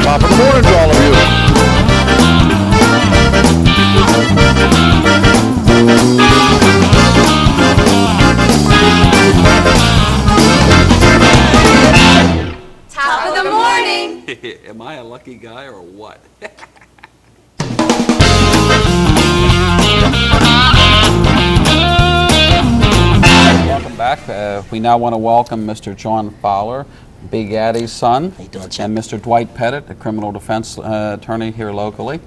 Top of the morning to all of you. Top of the morning. Am I a lucky guy or what? Welcome back. We now want to welcome Mr. John Fowler, Big Gaddy's son, How you doing, Chip? and Mr. Dwight Pettit, a criminal defense attorney here locally.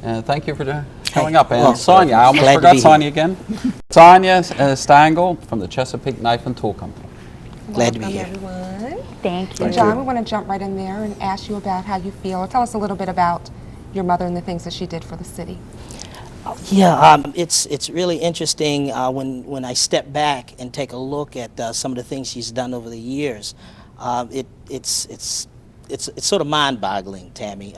Thank you for showing up. And Sonia, I almost forgot Sonia again. Sonia Stangl from the Chesapeake Knife and Tool Company. Glad to be here. Everyone. Thank you. John, we want to jump right in there and ask you about how you feel. Tell us a little bit about your mother and the things that she did for the city. Yeah, it's really interesting when I step back and take a look at some of the things she's done over the years. It's sort of mind-boggling, Tammy.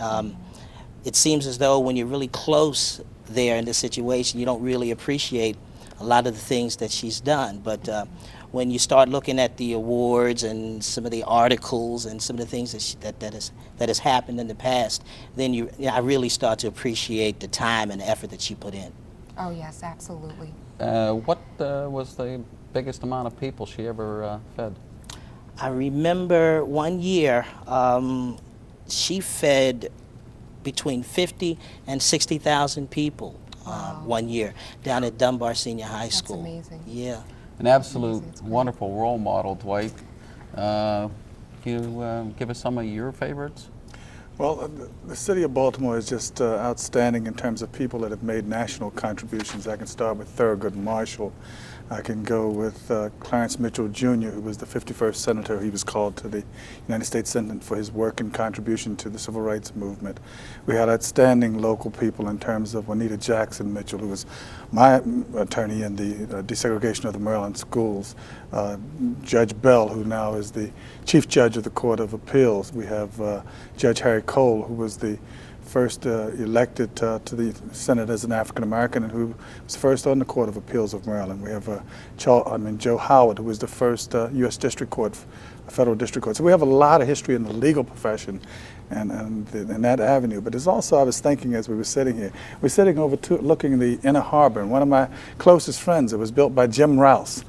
It seems as though when you're really close there in this situation, you don't really appreciate a lot of the things that she's done. But when you start looking at the awards and some of the articles and some of the things that has happened in the past, then I really start to appreciate the time and the effort that she put in. Oh, yes, absolutely. What was the biggest amount of people she ever fed? I remember one year she fed between 50 and 60,000 people one year down at Dunbar Senior High School. That's amazing. Yeah. An absolute wonderful role model, Dwight. Can you give us some of your favorites? Well, the city of Baltimore is just outstanding in terms of people that have made national contributions. I can start with Thurgood Marshall. I can go with Clarence Mitchell Jr., who was the 51st senator. He was called to the United States Senate for his work and contribution to the civil rights movement. We had outstanding local people in terms of Juanita Jackson Mitchell, who was my attorney in the desegregation of the Maryland schools. Judge Bell, who now is the Chief Judge of the Court of Appeals. We have Judge Harry Cole, who was the first elected to the Senate as an African American and who was first on the Court of Appeals of Maryland. We have Joe Howard, who was the first U.S. District Court, federal district court. So we have a lot of history in the legal profession and in that avenue. But there's also, I was thinking as we were sitting here, we're sitting over looking the Inner Harbor, and one of my closest friends, it was built by Jim Rouse,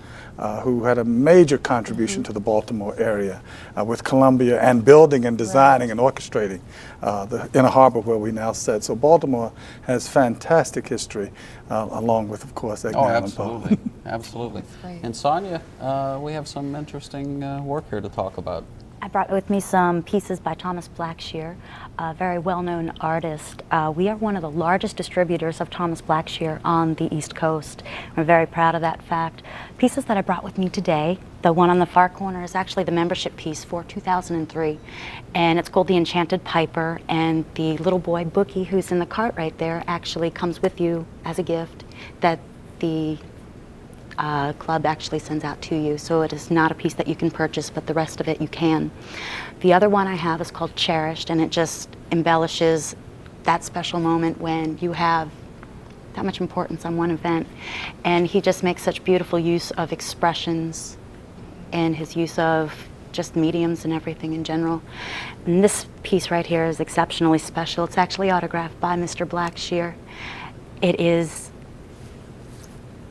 who had a major contribution to the Baltimore area with Columbia and building and designing and orchestrating the Inner Harbor where we now sit. So Baltimore has fantastic history, along with, of course, Edgar Allan Poe. Absolutely, absolutely. And Sonia, we have some interesting work here to talk about. I brought with me some pieces by Thomas Blackshear, a very well-known artist. We are one of the largest distributors of Thomas Blackshear on the East Coast. We're very proud of that fact. Pieces that I brought with me today, the one on the far corner is actually the membership piece for 2003, and it's called The Enchanted Piper, and the little boy Bookie, who's in the cart right there, actually comes with you as a gift that the club actually sends out to you, so it is not a piece that you can purchase, but the rest of it you can. The other one I have is called Cherished, and it just embellishes that special moment when you have that much importance on one event. And he just makes such beautiful use of expressions and his use of just mediums and everything in general. And this piece right here is exceptionally special. It's actually autographed by Mr. Blackshear. It is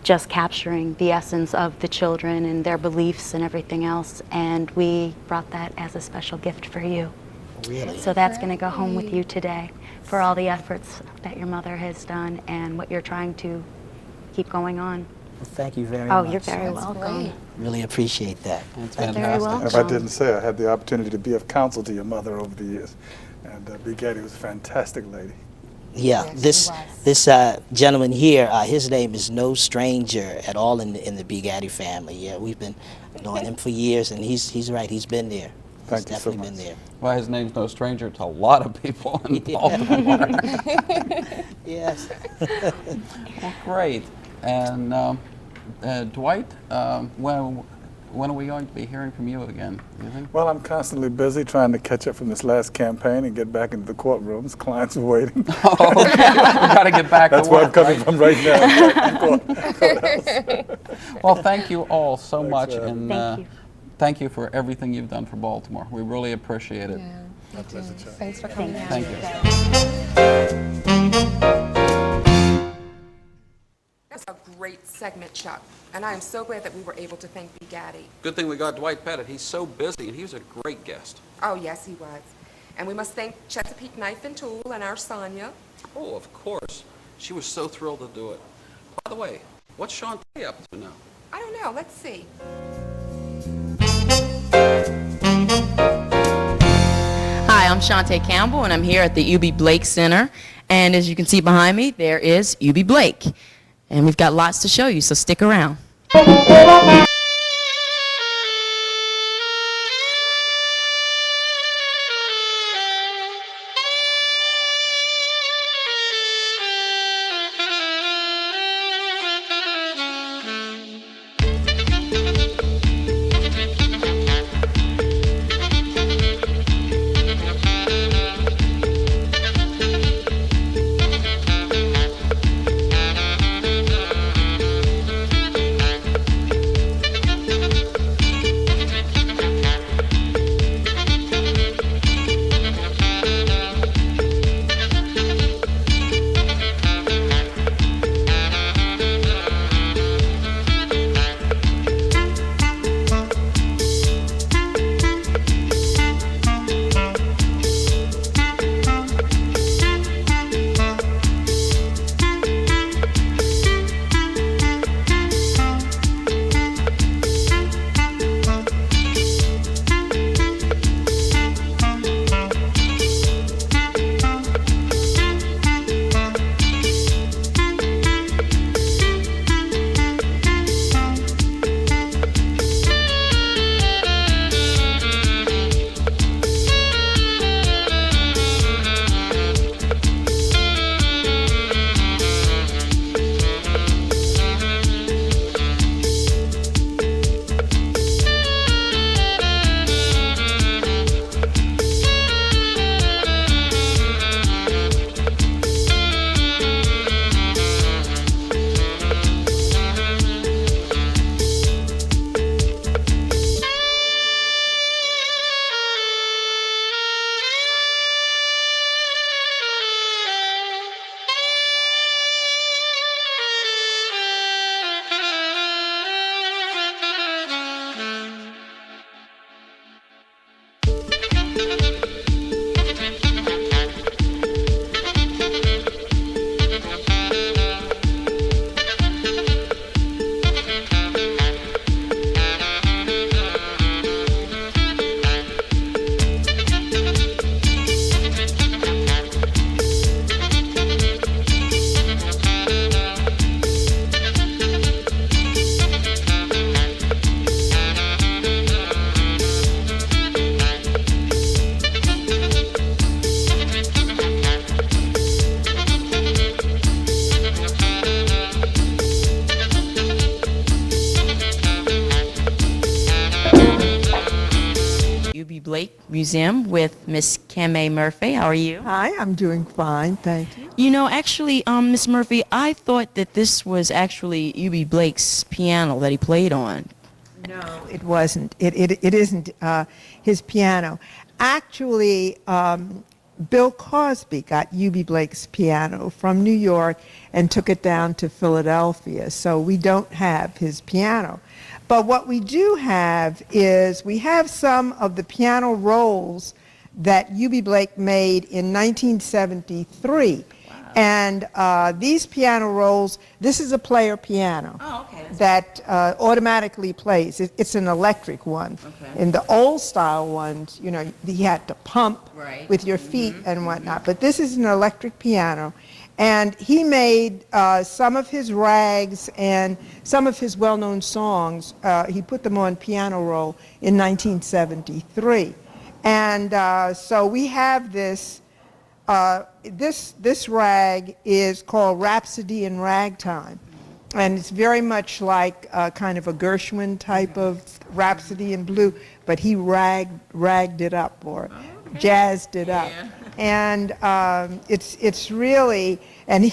just capturing the essence of the children and their beliefs and everything else, and we brought that as a special gift for you. Really? So that's going to go home with you today for all the efforts that your mother has done and what you're trying to keep going on. Well, thank you very much. Oh, you're very welcome. Really appreciate that. That's Very fantastic. welcome. If I didn't say, I had the opportunity to be of counsel to your mother over the years. And Big Gaddy was a fantastic lady. Yeah, Yes, he this gentleman here, his name is no stranger at all in the B. Gaddy family. Yeah, we've been knowing him for years, and he's right. He's been there. Thank you so Definitely been much. there. Well, his name's no stranger to a lot of people in Baltimore. Yes. Well, great. And Dwight, when are we going to be hearing from you again, do you think? Well, I'm constantly busy trying to catch up from this last campaign and get back into the courtrooms. Clients are waiting. Oh, okay. We got to get back That's to where work, I'm coming right? from right now. Well, thank you all so Thanks much, for having and Thank you. thank you for everything you've done for Baltimore. We really appreciate it. Yeah, My pleasure, Chuck. thanks for coming out. Thank you. That's a great segment, Chuck, and I am so glad that we were able to thank B. Gaddy. Good thing we got Dwight Pettit. He's so busy, and he was a great guest. Oh, yes, he was. And we must thank Chesapeake Knife and Tool and our Sonia. Oh, of course. She was so thrilled to do it. By the way, what's Shantae up to now? I don't know, let's see. Hi, I'm Shantae Campbell, and I'm here at the UB Blake Center. And as you can see behind me, there is UB Blake. And we've got lots to show you, so stick around. Blake Museum with Miss Kame Murphy. How are you? Hi, I'm doing fine, thank you. You know, actually, Miss Murphy, I thought that this was actually UB Blake's piano that he played on. No, it wasn't. It isn't his piano. Actually, Bill Cosby got UB Blake's piano from New York and took it down to Philadelphia, so we don't have his piano. But what we do have is we have some of the piano rolls that UB Blake made in 1973. And these piano rolls, this is a player piano. Oh, okay. That automatically plays. It's an electric one. Okay. In the old style ones, you know, you had to pump Right. with your feet and whatnot. But this is an electric piano. And he made some of his rags and some of his well-known songs, he put them on piano roll in 1973. And so we have this, this rag is called Rhapsody in Ragtime. And it's very much like kind of a Gershwin type of Rhapsody in Blue, but he ragged it up or jazzed it up. And it's really, and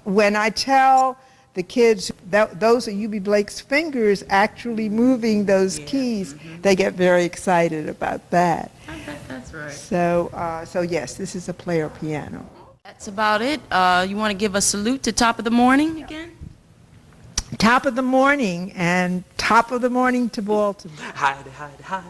when I tell the kids that those are Eubie Blake's fingers actually moving those keys, they get very excited about that. I bet that's right. So yes, this is a player piano. That's about it. You want to give a salute to Top of the Morning again? Top of the morning, and top of the morning to Baltimore. Hi, hody, hody.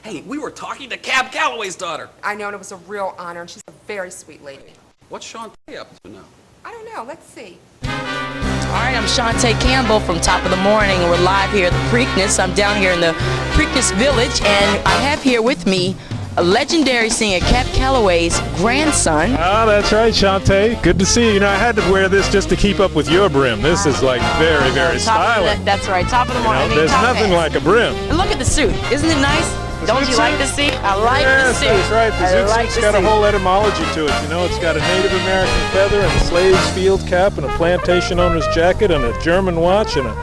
Hey, we were talking to Cab Calloway's daughter. I know, and it was a real honor, and she's a very sweet lady. What's Shantae up to now? I don't know. Let's see. All right, I'm Shantae Campbell from Top of the Morning, and we're live here at the Preakness. I'm down here in the Preakness Village, and I have here with me a legendary singer, Cab Calloway's grandson. Ah, that's right, Shantae. Good to see you. You know, I had to wear this just to keep up with your brim. This is like very, very stylish. That's right, Top of the Morning. You know, there's nothing like a brim. And look at the suit. Isn't it nice? Don't you like the suit? I like the suit. That's right. The suit's got a whole etymology to it. You know, it's got a Native American feather and a slave's field cap and a plantation owner's jacket and a German watch and a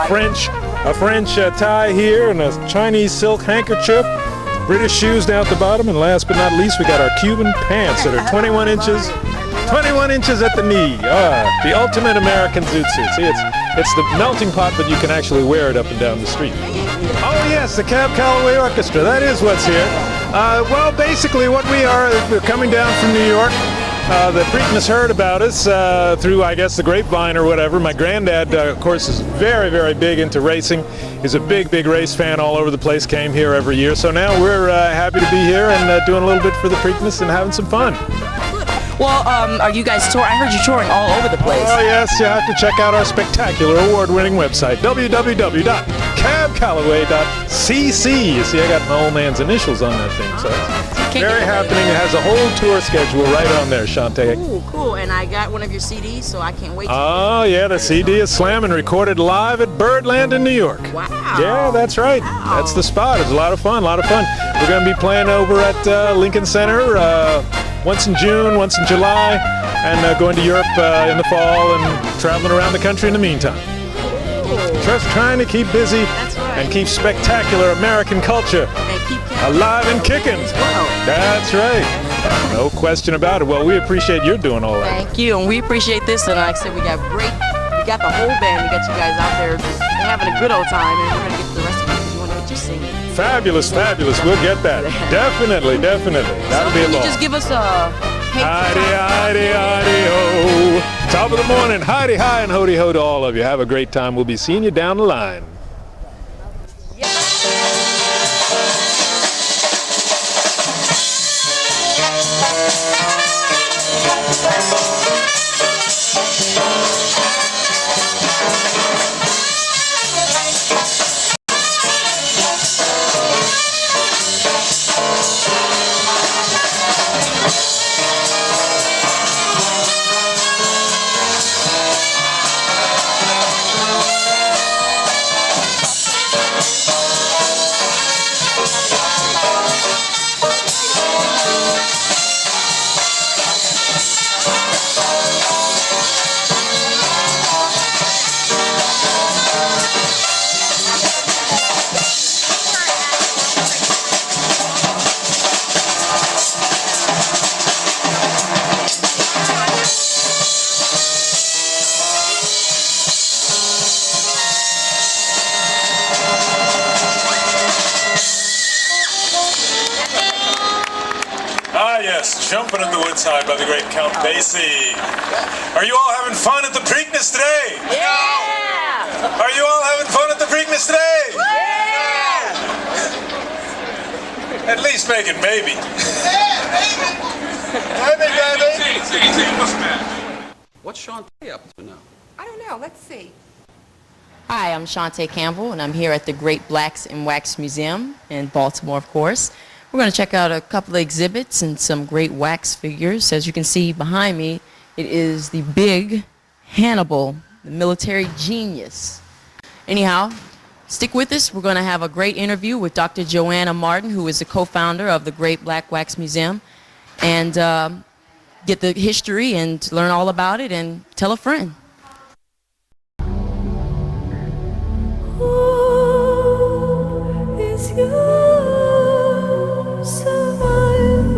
French tie here and a Chinese silk handkerchief. British shoes down at the bottom, and last but not least, we got our Cuban pants that are 21 inches at the knee. The ultimate American zoot suit. See, it's the melting pot, but you can actually wear it up and down the street. Oh yes, the Cab Calloway Orchestra. That is what's here. Well, basically, what we're coming down from New York. The Preakness heard about us through, I guess, the grapevine or whatever. My granddad, of course, is very, very big into racing. He's a big, big race fan all over the place, came here every year. So now we're happy to be here and doing a little bit for the Preakness and having some fun. Well, are you guys touring? I heard you touring all over the place. Oh, yes, you have to check out our spectacular award-winning website, www.cabcalloway.cc. You see, I got my old man's initials on that thing, so it's very happening. It has a whole tour schedule right on there, Shantae. Ooh, cool. And I got one of your CDs, so I can't wait to Oh, yeah, the CD is slamming, recorded live at Birdland in New York. Wow. Yeah, that's right. Wow. That's the spot. It's a lot of fun, We're going to be playing over at Lincoln Center once in June, once in July, and going to Europe in the fall and traveling around the country in the meantime. Just trying to keep busy and keep spectacular American culture alive and kicking. That's right. No question about it. Well, we appreciate your doing all that. Thank you, and we appreciate this. And like I said, we got the whole band. We got you guys out there just having a good old time, and we're gonna get to the rest of it because we want to get you singing. Fabulous. We'll get that. Definitely. That'll be a Can you lot. just give us a Hi-de-hi-de-hi-de-ho. Top of the morning. Hi-de-hi and ho-de-ho to all of you. Have a great time. We'll be seeing you down the line. Jumping in the Woodside by the great Count Basie. Are you all having fun at the Preakness today? Yeah! Are you all having fun at the Preakness today? Yeah! At least make it maybe. I think What's Shantae up to now? I don't know. Let's see. Hi, I'm Shantae Campbell, and I'm here at the Great Blacks in Wax Museum in Baltimore, of course. We're going to check out a couple of exhibits and some great wax figures. As you can see behind me, it is the big Hannibal, the military genius. Anyhow, stick with us. We're going to have a great interview with Dr. Joanna Martin, who is the co-founder of the Great Black Wax Museum, and get the history and learn all about it and tell a friend. Is your survival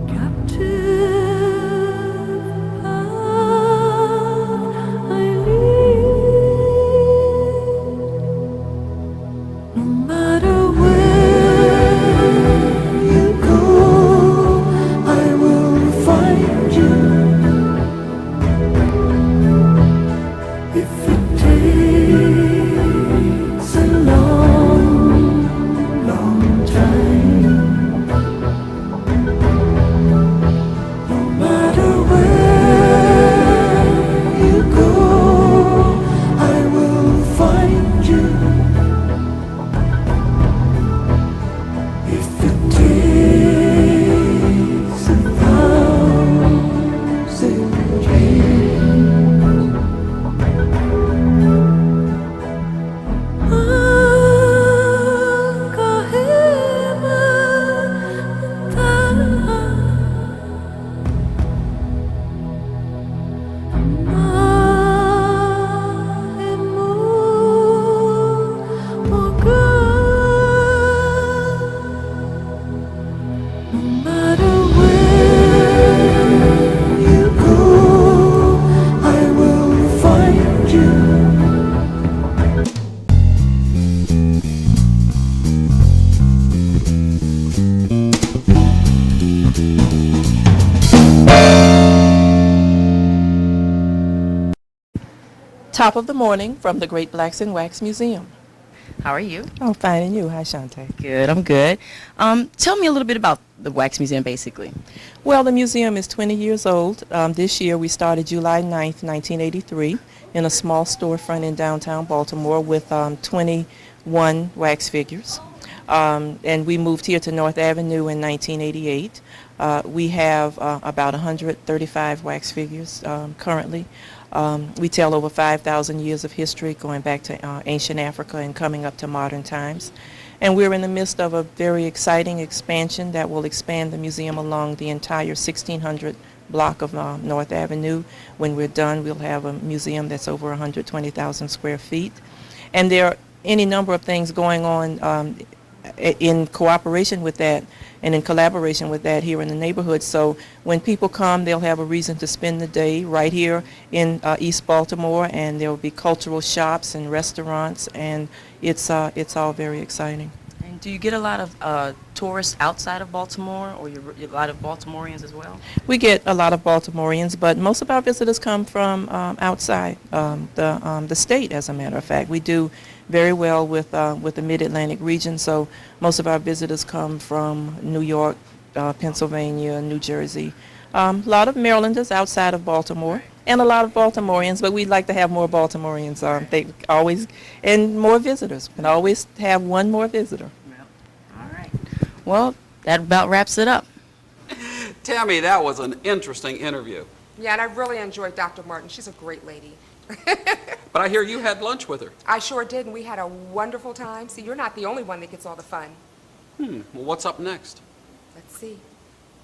captive path I lead? No matter where you go, I will find you. If it takes a long, long time, no matter where you go, I will find you. If it takes 1,000 years, no matter where you go, I will find you. Top of the morning from the Great Blacks in Wax Museum. How are you? Oh, fine, and you? Hi, Shantae. Good, I'm good. Tell me a little bit about the Wax Museum, basically. Well, the museum is 20 years old. This year we started July 9th, 1983, in a small storefront in downtown Baltimore with 21 wax figures. And we moved here to North Avenue in 1988. We have about 135 wax figures currently. We tell over 5,000 years of history going back to ancient Africa and coming up to modern times. And we're in the midst of a very exciting expansion that will expand the museum along the entire 1600 block of North Avenue. When we're done, we'll have a museum that's over 120,000 square feet. And there are any number of things going on in cooperation with that and in collaboration with that here in the neighborhood. So when people come, they'll have a reason to spend the day right here in East Baltimore, and there will be cultural shops and restaurants, and it's all very exciting. And do you get a lot of tourists outside of Baltimore, or a lot of Baltimoreans as well? We get a lot of Baltimoreans, but most of our visitors come from outside the state, as a matter of fact. We do very well with the Mid-Atlantic region, so most of our visitors come from New York, Pennsylvania, New Jersey. A lot of Marylanders outside of Baltimore, and a lot of Baltimoreans, but we'd like to have more Baltimoreans. They always, and more visitors. We can always have one more visitor. All right. Well, that about wraps it up. Tammy, that was an interesting interview. Yeah, and I really enjoyed Dr. Martin. She's a great lady. But I hear you had lunch with her. I sure did, and we had a wonderful time. See, you're not the only one that gets all the fun. Well, what's up next? Let's see.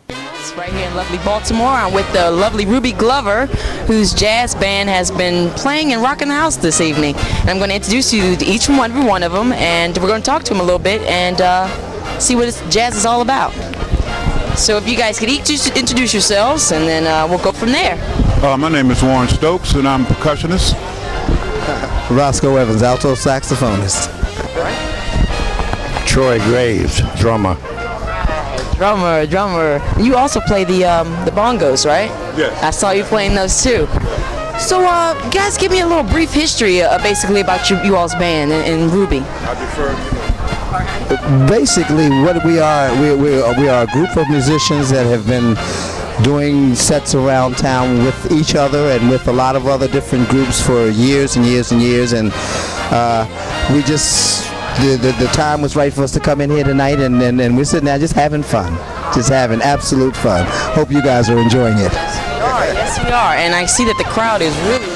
It's right here in lovely Baltimore. I'm with the lovely Ruby Glover, whose jazz band has been playing and rocking the house this evening. And I'm going to introduce you to each and every one of them, and we're going to talk to them a little bit and see what jazz is all about. So if you guys could each introduce yourselves, and then we'll go from there. My name is Warren Stokes, and I'm a percussionist. Roscoe Evans, alto saxophonist. Troy Graves, drummer. Drummer. You also play the bongos, right? Yes. I saw you playing those too. So, guys, give me a little brief history, basically about you all's band and Ruby. I defer to Basically, what we are a group of musicians that have been doing sets around town with each other and with a lot of other different groups for years and years and years, and we just the time was right for us to come in here tonight, and we're sitting there just having fun, just having absolute fun. Hope you guys are enjoying it. Yes, we are, and I see that the crowd is really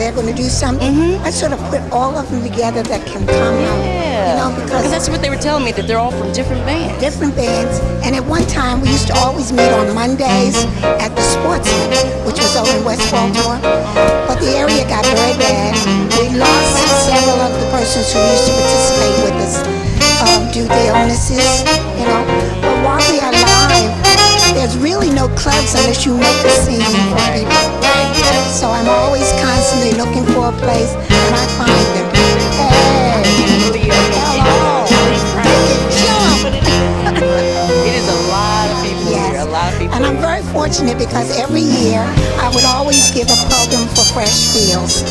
they're going to do something, I sort of put all of them together that can come out. You know, because that's what they were telling me, that they're all from different bands. Different bands. And at one time, we used to always meet on Mondays at the Sports Center, which was over in West Baltimore. But the area got very bad. We lost several of the persons who used to participate with us due to illnesses, you know. But while we are live, there's really no clubs unless you make a scene for people. So I'm always constantly looking for a place, and I find them. Hey, hello. It is a lot of people here, a lot of people. And I'm very fortunate because every year I would always give a program for Fresh Fields.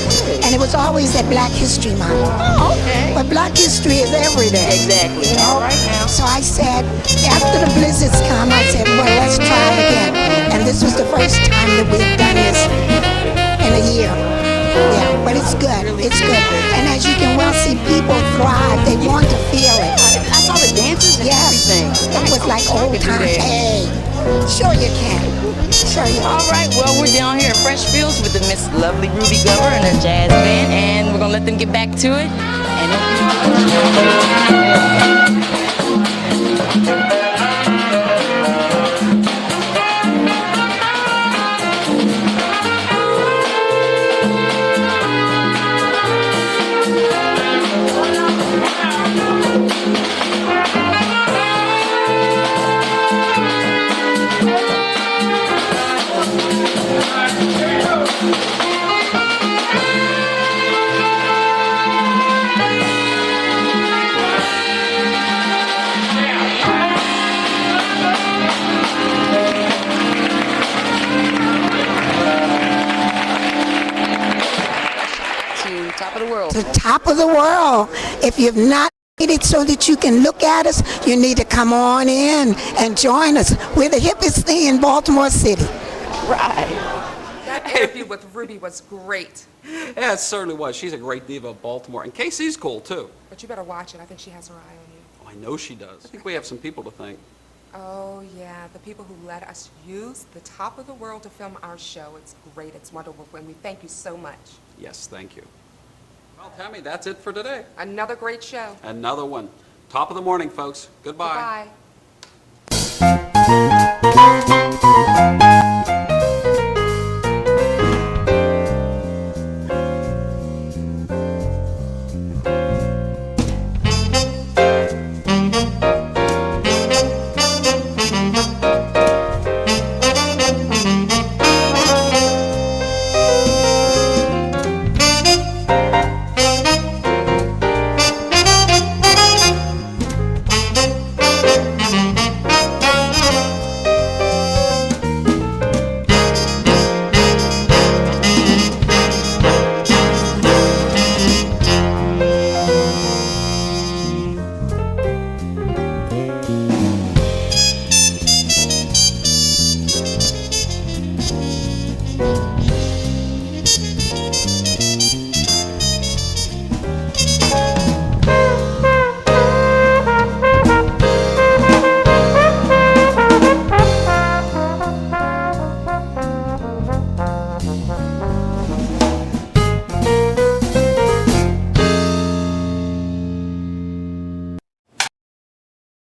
And it was always at Black History Month. Oh, okay. But Black History is every day. Exactly. You know? Right now. So I said, after the blizzards come, I said, well, let's try it again. And this was the first time that we've done this in a year. Yeah, but it's good. It's good. And as you can well see, people thrive. They want to feel it. I saw the dances and everything. It was like old time. Hey, sure you can. Sure you can. All right, well, we're down here at Fresh Fields with the Miss Lovely Ruby Glover and a jazz band, and we're going to let them get back to it. world. To top of the world. If you've not made it so that you can look at us, you need to come on in and join us. We're the hippest thing in Baltimore City. Right. That interview with Ruby was great. Yeah, it certainly was. She's a great diva of Baltimore. And Casey's cool, too. But you better watch it. I think she has her eye on you. Oh, I know she does. I think we have some people to thank. Oh, yeah, the people who let us use the top of the world to film our show. It's great. It's wonderful. And we thank you so much. Yes, thank you. Well, Tammy, that's it for today. Another great show. Another one. Top of the morning, folks. Goodbye. Goodbye.